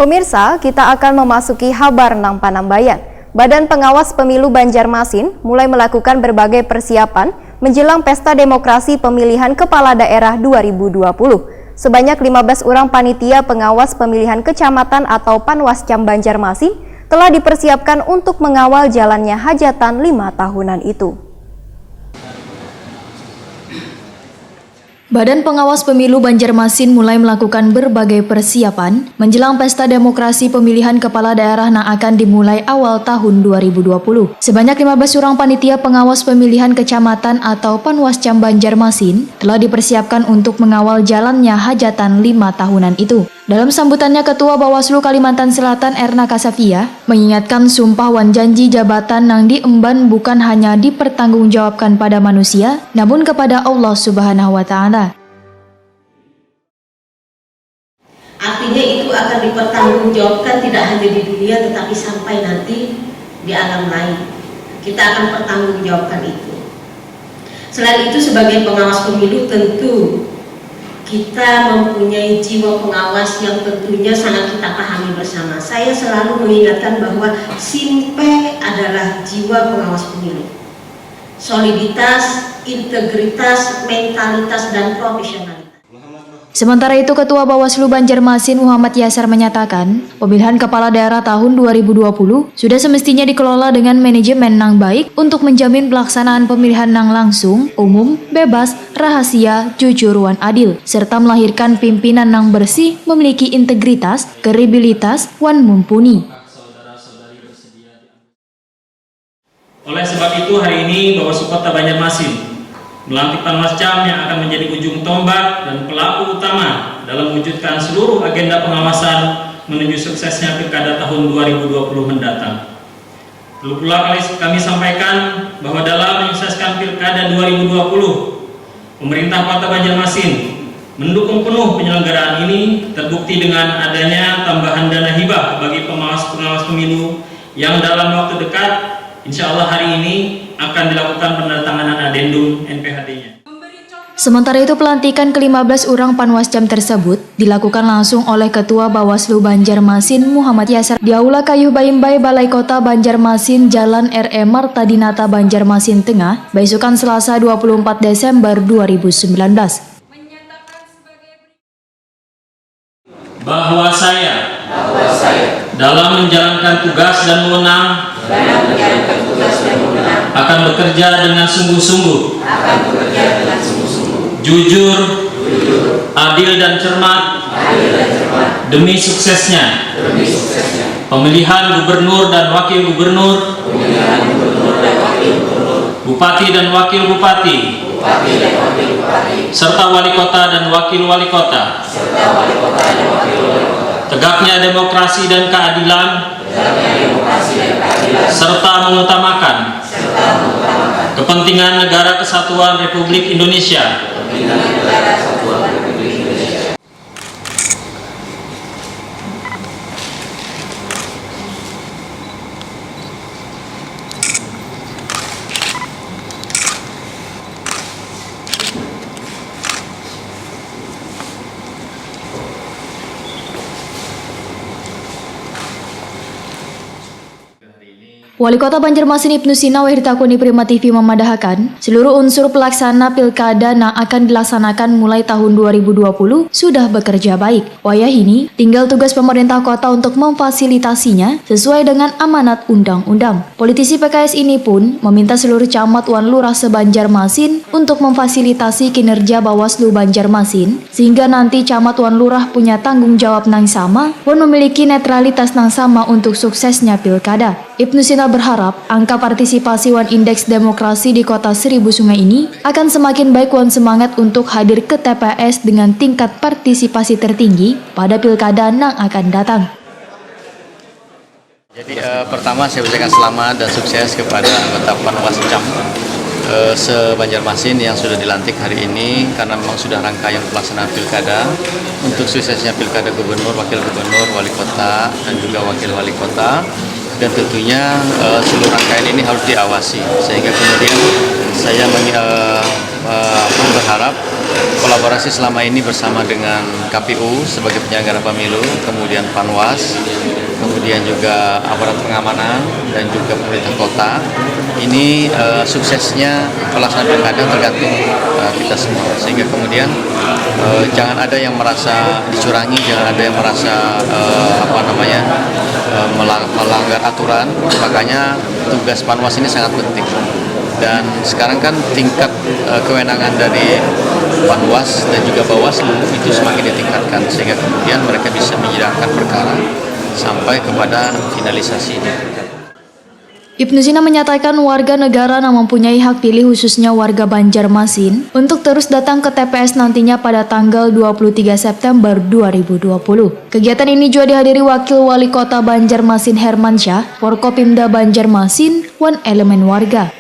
Pemirsa, kita akan memasuki Habarnang Panambayan. Badan Pengawas Pemilu Banjarmasin mulai melakukan berbagai persiapan menjelang Pesta Demokrasi Pemilihan Kepala Daerah 2020. Sebanyak 15 orang panitia pengawas pemilihan kecamatan atau Panwascam Banjarmasin telah dipersiapkan untuk mengawal jalannya hajatan 5 tahunan itu. Badan Pengawas Pemilu Banjarmasin mulai melakukan berbagai persiapan menjelang Pesta Demokrasi Pemilihan Kepala Daerah yang akan dimulai awal tahun 2020. Sebanyak 15 orang panitia pengawas pemilihan kecamatan atau Panwascam Banjarmasin telah dipersiapkan untuk mengawal jalannya hajatan 5 tahunan itu. Dalam sambutannya, Ketua Bawaslu Kalimantan Selatan Erna Kasafia mengingatkan sumpah wan janji jabatan yang diemban bukan hanya dipertanggungjawabkan pada manusia, namun kepada Allah Subhanahu wa Ta'ala. Artinya itu akan dipertanggungjawabkan tidak hanya di dunia tetapi sampai nanti di alam lain. Kita akan pertanggungjawabkan itu. Selain itu, sebagai pengawas pemilu tentu kita mempunyai jiwa pengawas yang tentunya sangat kita pahami bersama. Saya selalu mengingatkan bahwa SIMPE adalah jiwa pengawas pemilu. Soliditas, integritas, mentalitas, dan profesionalitas. Sementara itu, Ketua Bawaslu Banjarmasin Muhammad Yasar menyatakan, pemilihan kepala daerah tahun 2020 sudah semestinya dikelola dengan manajemen yang baik untuk menjamin pelaksanaan pemilihan yang langsung, umum, bebas, rahasia, jujur, wan adil, serta melahirkan pimpinan yang bersih, memiliki integritas, kredibilitas, wan mumpuni. Oleh sebab itu, hari ini Bawaslu Kota Banjarmasin melantik Panwascam yang akan menjadi ujung tombak dan pelaku utama dalam mewujudkan seluruh agenda pengawasan menuju suksesnya Pilkada tahun 2020 mendatang. Perlu pula kami sampaikan bahwa dalam menyukseskan Pilkada 2020, pemerintah Kota Banjarmasin mendukung penuh penyelenggaraan ini, terbukti dengan adanya tambahan dana hibah bagi pengawas-pengawas pemilu yang dalam waktu dekat, insya Allah hari ini akan dilakukan penandatanganan adendum NPHD-nya. Sementara itu, pelantikan ke-15 orang Panwascam tersebut dilakukan langsung oleh Ketua Bawaslu Banjarmasin Muhammad Yasar di Aula Kayuh Baimbai Balai Kota Banjarmasin, Jalan R.E. Marta Dinata, Banjarmasin Tengah, besokan Selasa 24 Desember 2019. Bahwa saya dalam menjalankan tugas dan wewenang akan bekerja dengan sungguh-sungguh, jujur, adil dan cermat demi suksesnya pemilihan gubernur dan wakil gubernur, bupati dan wakil bupati, serta wali kota dan wakil wali kota. Tegaknya demokrasi dan keadilan, serta mengutamakan kepentingan Negara Kesatuan Republik Indonesia. Wali Kota Banjarmasin Ibnu Sina Wahirtakuni Prima TV memadahkan seluruh unsur pelaksana pilkada yang akan dilaksanakan mulai tahun 2020 sudah bekerja baik. Wayah ini tinggal tugas pemerintah kota untuk memfasilitasinya sesuai dengan amanat undang-undang. Politisi PKS ini pun meminta seluruh camat wan lurah se-Banjarmasin untuk memfasilitasi kinerja Bawaslu Banjarmasin sehingga nanti camat wan lurah punya tanggung jawab yang sama dan memiliki netralitas yang sama untuk suksesnya pilkada. Ibnu Sina berharap angka partisipasi wan indeks demokrasi di kota Seribu Sungai ini akan semakin baik wan semangat untuk hadir ke TPS dengan tingkat partisipasi tertinggi pada pilkada yang akan datang. Jadi pertama saya ucapkan selamat dan sukses kepada anggota Panwascam se-Banjarmasin yang sudah dilantik hari ini karena memang sudah rangkaian pelaksanaan pilkada untuk suksesnya pilkada gubernur, wakil gubernur, wali kota dan juga wakil wali kota. Dan tentunya seluruh rangkaian ini harus diawasi sehingga kemudian saya berharap kolaborasi selama ini bersama dengan KPU sebagai penyelenggara pemilu, kemudian Panwas, kemudian juga aparat pengamanan dan juga pemerintah kota. Ini suksesnya pelaksanaan pilkada tergantung kita semua, sehingga kemudian jangan ada yang merasa dicurangi, jangan ada yang merasa melanggar aturan. Makanya tugas Panwas ini sangat penting. Dan sekarang kan tingkat kewenangan dari Panwas dan juga Bawaslu itu semakin ditingkatkan, sehingga kemudian mereka bisa menyidangkan perkara sampai kepada finalisasi. Ibnu Sina menyatakan warga negara yang mempunyai hak pilih khususnya warga Banjarmasin untuk terus datang ke TPS nantinya pada tanggal 23 September 2020. Kegiatan ini juga dihadiri Wakil Wali Kota Banjarmasin Hermansyah, Forkopimda Banjarmasin, dan elemen warga.